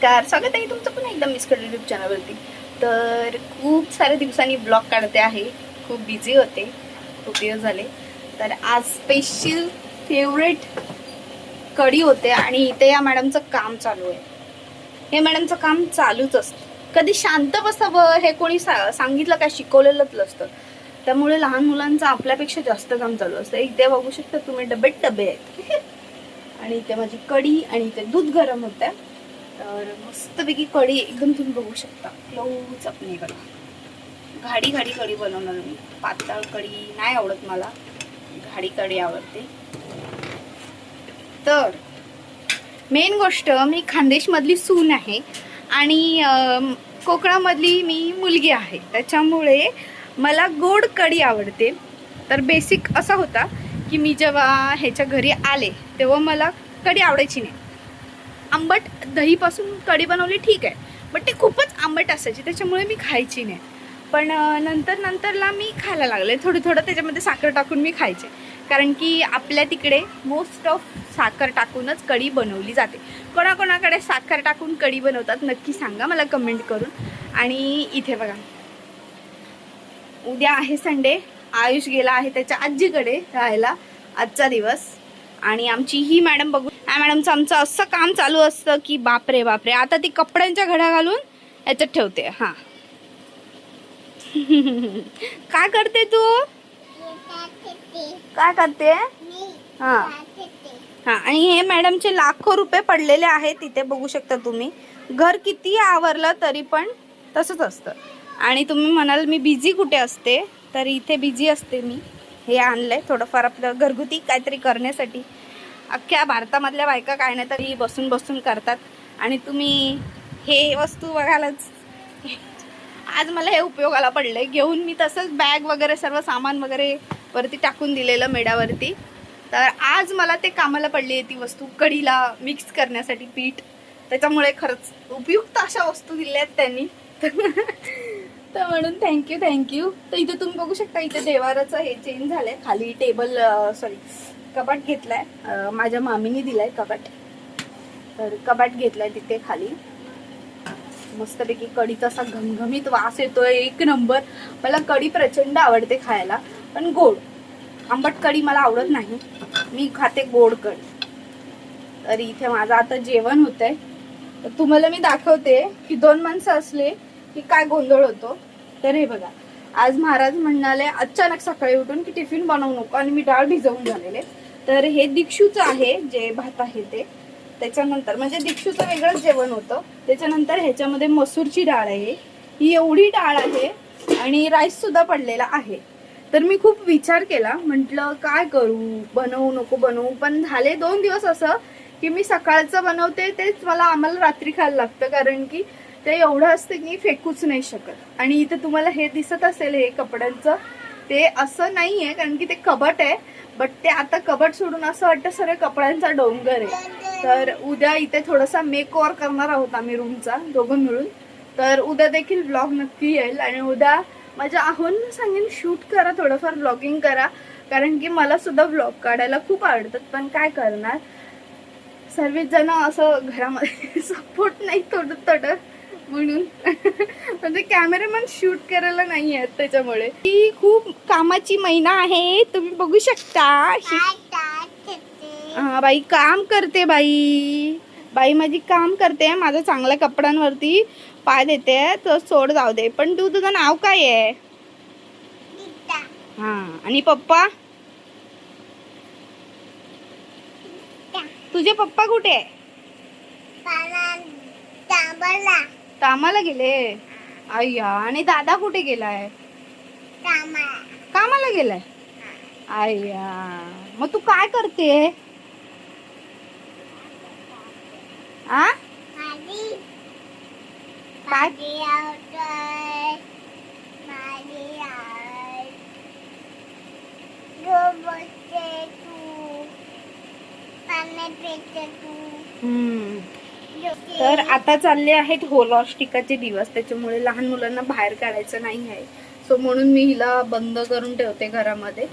नमस्कार, स्वागत आहे तुमचं पुन्हा एकदा मिस यूट्यूब चॅनलवरती. तर खूप साऱ्या दिवसांनी ब्लॉग काढते आहे. खूप बिझी होते, खूप दिवस झाले. तर आज स्पेशल फेवरेट कढी होते आणि इथे या मॅडमचं काम चालू आहे. हे मॅडमचं काम चालूच असतं. कधी शांत बसावं हे कोणी सांगितलं का, शिकवलेलंच नसतं. त्यामुळे लहान मुलांचं आपल्यापेक्षा जास्त काम चालू असतं. इथे बघू शकता तुम्ही, डबे आहेत. आणि इथे माझी कढी आणि इथे दूध गरम होतं. तर मस्तपैकी कढी एकदम तुम्ही बघू शकता. क्लोज अपने बघा, घाडी घाडी कढी बनवणार मी. पातळ कढी नाही आवडत मला, घाडी कढी आवडते. तर मेन गोष्ट, मी खानदेशमधली सून आहे आणि कोकणामधली मी मुलगी आहे. त्याच्यामुळे मला गोड कढी आवडते. तर बेसिक असा होता की मी जेव्हा ह्याच्या घरी आले तेव्हा मला कढी आवडायची नाही. आंबट दहीपासून कढी बनवली ठीक आहे, बट ते खूपच आंबट असायची, त्याच्यामुळे मी खायची नाही. पण नंतरला मी खायला लागले. थोडं त्याच्यामध्ये साखर टाकून मी खायचे, कारण की आपल्या तिकडे मोस्ट ऑफ साखर टाकूनच कढी बनवली जाते. कोणाकोणाकडे साखर टाकून कढी बनवतात नक्की सांगा मला कमेंट करून. आणि इथे बघा, उद्या आहे संडे. आयुष गेला आहे त्याच्या आजीकडे राहायला आजचा दिवस. आणि आमची ही मॅडम बघू, या मॅडमचं आमचं असं काम चालू असतं की बापरे बापरे. आता ती कपड्यांच्या घड्या घालून याच्यात ठेवते. हा काय करते तू, काय करते? हा हा. आणि हे मॅडमचे लाखो रुपये पडलेले आहेत. तिथे बघू शकता तुम्ही. घर किती आवरलं तरी पण तसंच असतं. आणि तुम्ही म्हणाल मी बिझी कुठे असते, तर इथे बिझी असते मी. हे आणलंय थोडंफार आपलं घरगुती काहीतरी करण्यासाठी. अख्ख्या भारतामधल्या बायका काय नाही तरी बसून करतात. आणि तुम्ही हे वस्तू बघायलाच आज मला हे उपयोगाला पडलंय. घेऊन मी तसंच बॅग वगैरे सर्व सामान वगैरे वरती टाकून दिलेलं मेड्यावरती. तर आज मला ते कामाला पडली ती वस्तू, कढीला मिक्स करण्यासाठी पीठ. त्याच्यामुळे खरंच उपयुक्त अशा वस्तू दिल्या आहेत त्यांनी. तर म्हणून थँक्यू. तर इथे तुम्ही बघू शकता, इथे देवाराचं हे चेंज झालंय. खाली टेबल कपाट घेतलाय, माझ्या मामीने दिलाय कपाट. तर कपाट घेतलाय तिथे खाली. मस्तपैकी कढीचा असा घमघमीत वास येतोय, एक नंबर. मला कढी प्रचंड आवडते खायला, पण गोड. आंबट कढी मला आवडत नाही, मी खाते गोड कढी. तर इथे माझं आता जेवण होतंय. तर तुम्हाला मी दाखवते की 2 माणसं असले की काय गोंधळ होतो. तर हे बघा, आज महाराज म्हणाले अचानक सकाळी उठून की टिफिन बनवू नको, आणि मी डाळ भिजवून झालेले. तर हे दीक्षूचं आहे जे भात आहे ते. त्याच्यानंतर म्हणजे दीक्षूचं वेगळंच जेवण होतं. त्याच्यानंतर ह्याच्यामध्ये मसूरची डाळ आहे, ही एवढी डाळ आहे. आणि राईस सुद्धा पडलेला आहे. तर मी खूप विचार केला, म्हटलं काय करू, बनवू नको बनवू. पण झाले 2 दिवस असं की मी सकाळचं बनवते तेच आम्हाला रात्री खायला लागतं, कारण की ते एवढं असतं की फेकूच नाही शकत. आणि इथे तुम्हाला हे दिसत असेल, हे कपड्यांचं ते असं नाही आहे, कारण की ते कबट आहे. बट ते आता कबट सोडून असं वाटतं सगळं कपड्यांचा डोंगर आहे. तर उद्या इथे थोडासा मेक ओव्हर करणार आहोत आम्ही रूमचा, दोघं मिळून. तर उद्या देखील ब्लॉग नक्की येईल. आणि उद्या माझ्या आहोंना सांगेन शूट करा, थोडंफार ब्लॉगिंग करा, कारण की मला सुद्धा ब्लॉग काढायला खूप आवडतात. पण काय करणार, सर्वच जण असं घरामध्ये सपोर्ट नाही थोडं म्हणून. म्हणजे कॅमेरामॅन शूट करायला नाही आहेत, त्याच्यामुळे. ही खूप कामाची महिना आहे, तुम्ही बघू शकता. हा बाई काम करते, बाई माझी काम करते. माझ्या चांगल्या कपड्यांवरती पाय देते, तर सोड जाऊ दे. पण तुझं नाव काय आहे? हा. आणि पप्पा, तुझे पप्पा कुठे आहे? कामाला गेले. अय्या. आणि दादा कुठे गेलाय? कामाला गेलाय. अय्या. मग तू काय करते? आ काय? तर आता चालले आहेत होलॉस्टिकाचे दिवस, त्याच्यामुळे लहान मुलांना बाहेर काढायचं नाही आहे. सो म्हणून मी हिला बंद करून ठेवते घरामध्ये.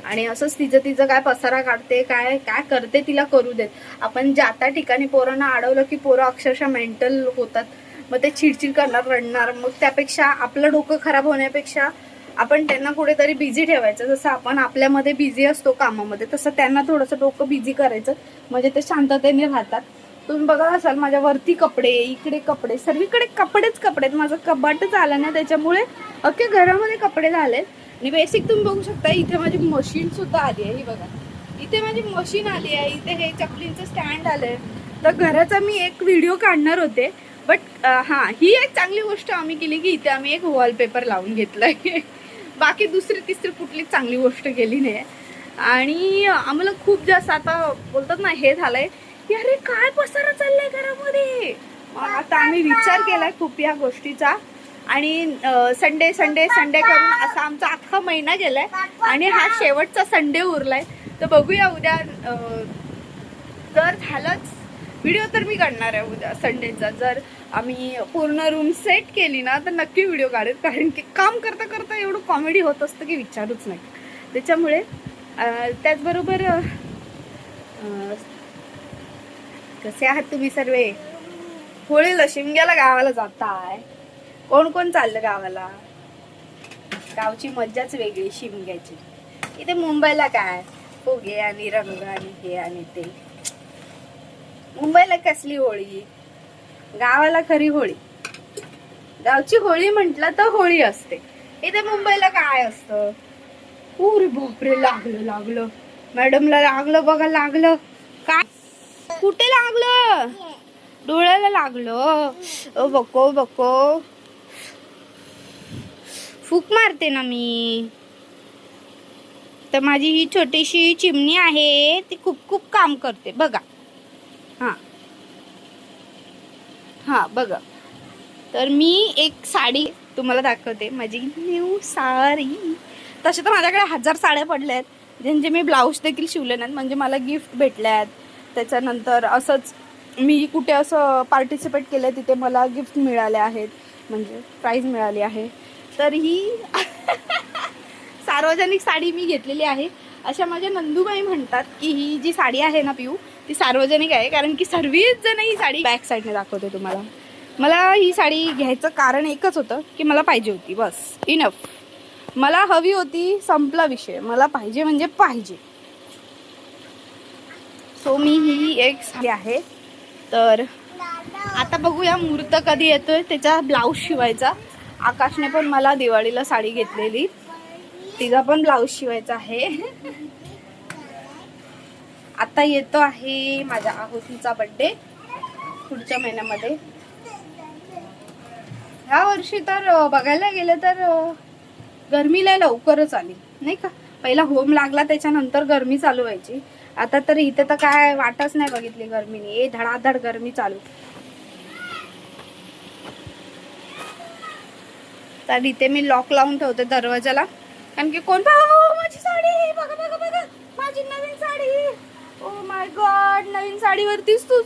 आणि असंच तिचं तिचं काय पसारा काढते, काय काय करते तिला करू देत. आपण ज्या त्या ठिकाणी पोरांना अडवलं की पोरं अक्षरशः मेंटल होतात, मग ते चिडचिड करणार, रडणार. मग त्यापेक्षा आपलं डोकं खराब होण्यापेक्षा आपण त्यांना कुठेतरी बिझी ठेवायचं. जसं आपण आपल्यामध्ये बिझी असतो कामामध्ये, तसं त्यांना थोडंसं डोकं बिझी करायचं, म्हणजे ते शांततेने राहतात. तुम्ही बघा असाल माझ्या वरती कपडे, इकडे कपडे, सर्वीकडे कपडेच कपडे. माझं कपाटच आलं ना, त्याच्यामुळे अख्ख्या घरामध्ये कपडे झाले. आणि बेसिक तुम्ही बघू शकता इथे माझी मशीन सुद्धा आली आहे. ही बघा, इथे माझी मशीन आली आहे, इथे हे चपलींचं स्टँड आलंय. तर घराचा मी एक व्हिडिओ काढणार होते, बट हां, ही एक चांगली गोष्ट आम्ही केली की इथे आम्ही एक वॉलपेपर लावून घेतलाय. बाकी दुसरी तिसरी कुठली चांगली गोष्ट केली नाही. आणि आम्हाला खूप जास्त आता बोलतात ना हे झालंय की अरे काय पसारा चाललाय घरामध्ये. आता आम्ही विचार केलाय खूप या गोष्टीचा. आणि संडे संडे संडे करून असा आमचा अख्खा महिना गेलाय आणि हा शेवटचा संडे उरलाय. तर बघूया उद्या, जर झालंच व्हिडिओ तर मी काढणार आहे उद्या संडेचा. जर आम्ही पूर्ण रूम सेट केली ना तर नक्की व्हिडिओ काढेल, कारण की काम करता करता एवढं कॉमेडी होत असतं की विचारूच नाही. त्याच्यामुळे त्याचबरोबर कसे आहात तुम्ही सर्वे? होळीला शिमग्याला गावाला जाताय? कोण कोण चाललं गावाला? गावची मज्जाच वेगळी शिमग्याची. इथे मुंबईला काय फुगे आणि रंग आणि हे आणि ते. मुंबईला कसली होळी, गावाला खरी होळी. गावची होळी म्हटलं तर होळी असते. इथे मुंबईला काय असतं? अरे बापरे, लागलं मॅडमला, लागलं बघा, लागलं. काय, कुठे लागलं? डोळ्याला लागलं. बको बको, फूक मारते ना मी. तर माझी ही छोटीशी चिमणी आहे, ती खूप खूप काम करते बघा. हा बघा. तर मी एक साडी तुम्हाला दाखवते, माझी न्यू साडी. तसे तर माझ्याकडे 1000 साड्या पडल्या आहेत, ज्यांचे मी ब्लाऊज देखील शिवले नाहीत, म्हणजे मला गिफ्ट भेटल्यात. त्याच्यानंतर असंच मी कुठे असं पार्टिसिपेट केलं, तिथे मला गिफ्ट मिळाले आहेत, म्हणजे प्राईज मिळाली आहे. तर ही सार्वजनिक साडी मी घेतलेली आहे. अशा माझ्या नंदूबाई म्हणतात की ही जी साडी आहे ना पिऊ, ती सार्वजनिक आहे, कारण की सर्वच जण ही साडी बॅक साईडने दाखवते तुम्हाला. मला ही साडी घ्यायचं कारण एकच होतं की मला पाहिजे होती, बस इनफ. मला हवी होती, संपला विषय. मला पाहिजे म्हणजे पाहिजे. सो मी ही एक साडी आहे. तर आता बघूया मुहूर्त कधी येतोय त्याचा ब्लाऊज शिवायचा. आकाशने पण मला दिवाळीला साडी घेतलेली, तिचा पण ब्लाऊज शिवायचा आहे. आता येतो आहे माझ्या आहुतीचा बर्थडे पुढच्या महिन्यामध्ये. ह्या वर्षी तर बघायला गेलं तर गरमीला लवकरच आली नाही का. पहिला होम लागला, त्याच्यानंतर गरमी चालू व्हायची. आता तर इथे तर काय वाटच नाही बघितली गरमीने. धडाधड गरमी चालू. तर इथे मी लॉक लावून ठेवते दरवाजाला, कारण की कोण माझी साडी बघा बघा बघा, माझी नवीन साडी. ओ माय गॉड, नवीन साडीवरतीच तू.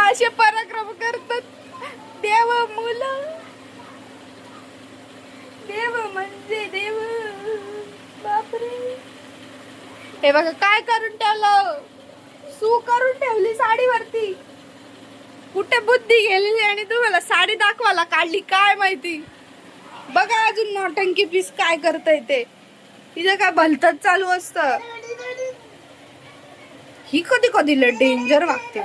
असे पराक्रम करतात देव मुलं. देव म्हणजे देव, बापरे. हे बघा काय करून ठेवलं, सू करून ठेवली साडीवरती. कुठे बुद्धी गेलेली आणि तुम्हाला साडी दाखवायला काढली काय माहिती. बघा अजून नौटंकी पीस काय करता येते. तिचं काय भलतच चालू असतं. ही कधी कधी डेंजर वागते.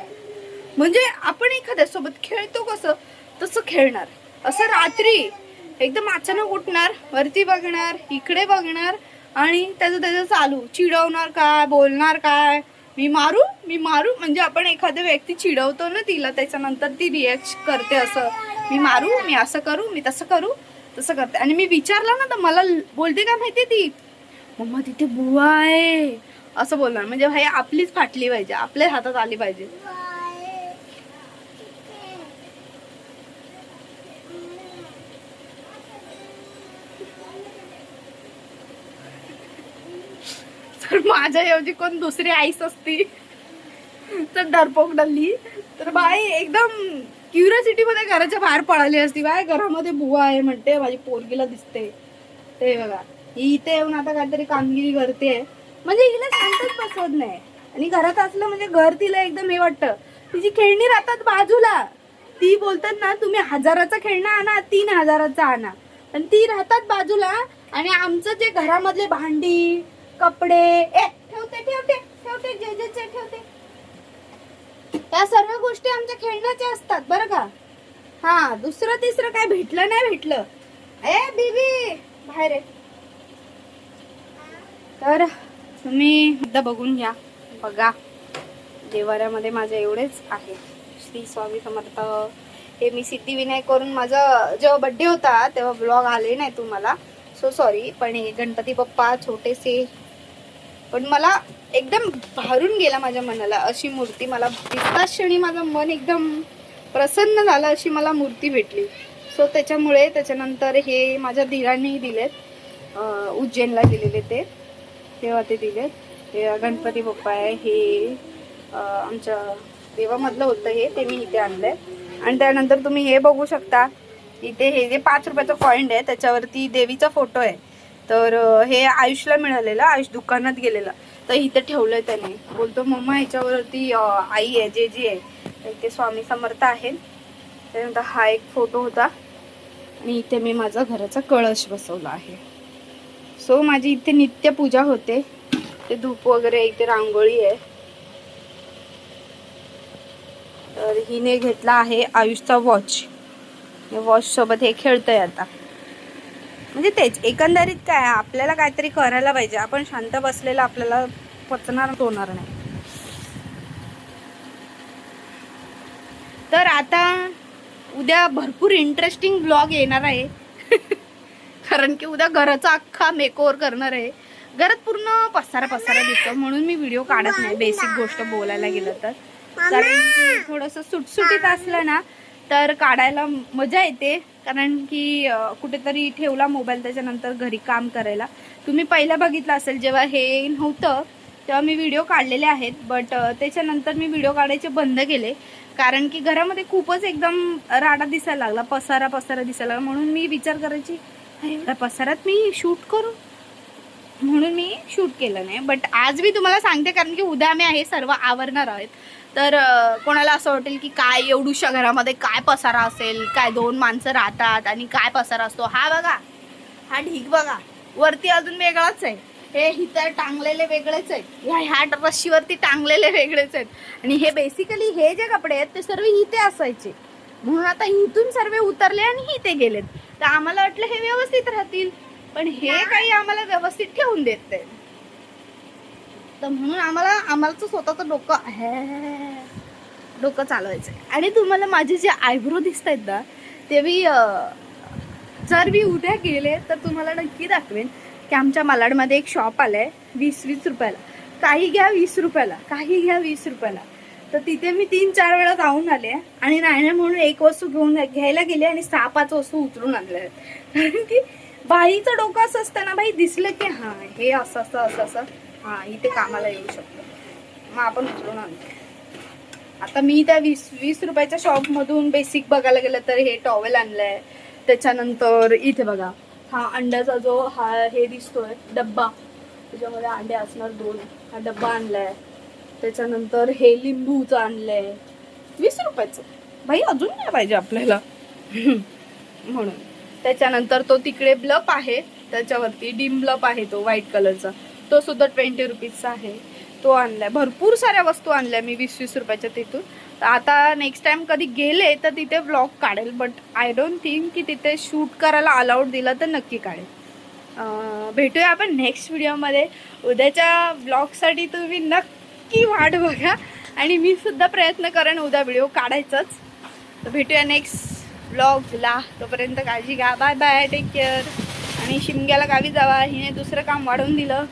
म्हणजे आपण एखाद्या सोबत खेळतो कसं तसं खेळणार. असं रात्री एकदम अचानक उठणार, वरती बघणार, इकडे बघणार आणि त्याचं चालू. चिडवणार काय, बोलणार काय, मी मारू मी मारू. म्हणजे आपण एखाद्या व्यक्ती चिडवतो ना तिला, त्याच्यानंतर ती रिॲक्ट करते असं, मी मारू, मी असं करू, मी तसं करू, तसं करते. आणि मी विचारलं ना तर मला बोलते काय माहिती, ती मम्मा तिथे बुवा आहे असं बोलणार. म्हणजे भाई आपलीच फाटली पाहिजे, आपल्या हातात आली पाहिजे. तर माझ्या ऐवजी कोण दुसरी आईस असती तर डरपोक डल्ली तर बाई एकदम क्युरियोसिटी मध्ये घराच्या बाहेर पळाली असती. बाय घरामध्ये बुवा आहे म्हणते, माझी पोरगीला दिसते. ते बघा ही इथे येऊन आता काहीतरी कामगिरी करते, म्हणजे हिला शांतच बसवत नाही. आणि घरात असलं म्हणजे घर तिला एकदम हे वाटतं. तिची खेळणी राहतात बाजूला, ती बोलतात ना तुम्ही 1000चा खेळणं आणा 3000चा आणा, आणि ती राहतात बाजूला. आणि आमचं जे घरामधले भांडी कपडे ठेवते ठेवते ठेवते जे ठेवते, त्या सर्व गोष्टी आमच्या खेळण्याच्या असतात बरं का. हा दुसरं तिसरं काय भेटलं नाही भेटलं. ए बीबी बाहेर आहे. तर तुम्ही एकदा बघून घ्या. बघा देवाऱ्यामध्ये माझ्या एवढेच आहे. श्री स्वामी समर्थ. हे मी सिद्धिविनायक करून माझा जेव्हा बर्थडे होता तेव्हा ब्लॉग आले नाही तुम्हाला, सो सॉरी. पण हे गणपती बाप्पा छोटेसे, पण मला एकदम भारून गेला माझ्या मनाला अशी मूर्ती. मला दिसताच क्षणी माझं मन एकदम प्रसन्न झालं, अशी मला मूर्ती भेटली. सो त्याच्यामुळे त्याच्यानंतर हे माझ्या धीरांनी दिलेत, उज्जैनला दिलेले ते, तेव्हा ते दिलेत. हे गणपती बाप्पा आहे, हे आमच्या देवामधलं होतं हे, ते मी इथे आणलंय. आणि त्यानंतर तुम्ही हे बघू शकता इथे, हे जे 5 रुपयाचं कॉइन आहे त्याच्यावरती देवीचा फोटो आहे. तर हे आयुषला मिळालेलं, आयुष दुकानात गेलेला तर इथे ठेवलंय त्याने. बोलतो मम्मा ह्याच्यावरती आई आहे जे जी आहे, इथे स्वामी समर्थ आहे. त्यानंतर हा एक फोटो होता आणि इथे मी माझा घराचा कळश बसवला आहे. सो माझी इथे नित्य पूजा होते. ते धूप वगैरे, इथे रांगोळी आहे. तर हिने घेतला आहे आयुषचा वॉच. वॉच सोबत हे खेळतंय आता. म्हणजे तेच एकंदरीत काय, आपल्याला काहीतरी करायला पाहिजे. आपण शांत बसलेलं आपल्याला पचणार होणार नाही. तर आता उद्या भरपूर इंटरेस्टिंग ब्लॉग येणार आहे. कारण की उद्या घराचा अख्खा मेकओव्हर करणार आहे. घरात पूर्ण पसारा दिसतो म्हणून मी व्हिडिओ काढत नाही. बेसिक गोष्ट बोलायला गेलं तर, कारण की थोडंसं सुटसुटीत असलं ना तर काढायला मजा येते. कारण की कुठेतरी ठेवला मोबाईल, त्याच्यानंतर घरी काम करायला. तुम्ही पहिलं बघितलं असेल जेव्हा हे नव्हतं तेव्हा मी व्हिडिओ काढलेले आहेत, बट त्याच्यानंतर मी व्हिडिओ काढायचे बंद केले. कारण की घरामध्ये खूपच एकदम राडा दिसायला लागला, पसारा दिसायला लागला. म्हणून मी विचार करायची एवढ्या पसारात मी शूट करू, म्हणून मी शूट केलं नाही. बट आज मी तुम्हाला सांगते कारण की उद्या आम्ही हे सर्व आवरणार आहोत. तर कोणाला असं वाटेल की काय एवढूशा घरामध्ये काय पसारा असेल, काय 2 माणसं राहतात आणि काय पसारा असतो. हा बघा, हा ढीग बघा, वरती अजून वेगळाच आहे. हे इथं टांगलेले वेगळेच आहेत, ह्या रस्सीवरती टांगलेले वेगळेच आहेत. आणि हे बेसिकली हे जे कपडे आहेत ते सर्व इथे असायचे, म्हणून आता इथून सर्व उतरले आणि इथे गेलेत. तर आम्हाला वाटलं हे व्यवस्थित राहतील, पण हे काही आम्हाला व्यवस्थित ठेवून देत नाही. तर म्हणून आम्हाला स्वतःचं डोकं चालवायचं आहे. आणि तुम्हाला माझे जे आयब्रो दिसत आहेत ना ते मी जर मी उद्या गेले तर तुम्हाला नक्की दाखवेन की आमच्या मालाडमध्ये एक शॉप आलंय 20-20 रुपयाला. काही घ्या 20 रुपयाला, काही घ्या 20 रुपयाला. तर तिथे मी 3-4 वेळा जाऊन आले आणि नाही म्हणून एक वस्तू घ्यायला गेले आणि 6-5 वस्तू उचलून आणल्या. कारण की बाईचं डोकं असं असतं ना, बाई दिसलं की हां हे असं असं असं असं हां इथे कामाला येऊ शकतो, मग आपण उचलून आणतो. आता मी त्या 20 रुपयाच्या शॉपमधून बेसिक बघायला गेलं तर हे टॉवेल आणलंय. त्याच्यानंतर इथे बघा हा अंड्याचा जो हे दिसतोय डब्बा, त्याच्यामध्ये अंडे असणार 2, हा डब्बा आणलाय. त्याच्यानंतर हे लिंबूचं आणलंय 20 रुपयाचं. बाई अजून नाही पाहिजे आपल्याला म्हणून. त्याच्यानंतर तो तिकडे ब्लप आहे, त्याच्यावरती डिम ब्लप आहे तो व्हाईट कलरचा, तो सुद्धा 20 रुपीजचा आहे, तो आणलाय. भरपूर साऱ्या वस्तू आणल्या मी 20-20 रुपयाच्या तिथून. तर आता नेक्स्ट टाइम कधी गेले तर तिथे व्लॉग काढेल, बट आय डोंट थिंक की तिथे शूट करायला अलाउड दिलं तर नक्की काढेल. भेटूया आपण नेक्स्ट व्हिडिओमध्ये. उद्याच्या ब्लॉगसाठी तुम्ही नक्की वाट बघा आणि मी सुद्धा प्रयत्न करेन उद्या व्हिडिओ काढायचाच. तर भेटूया नेक्स्ट ब्लॉगला. तोपर्यंत काळजी घ्या. Bye bye, take care. आणि शिमग्याला गावी जावा, हिने दुसरं काम वाढवून दिलं.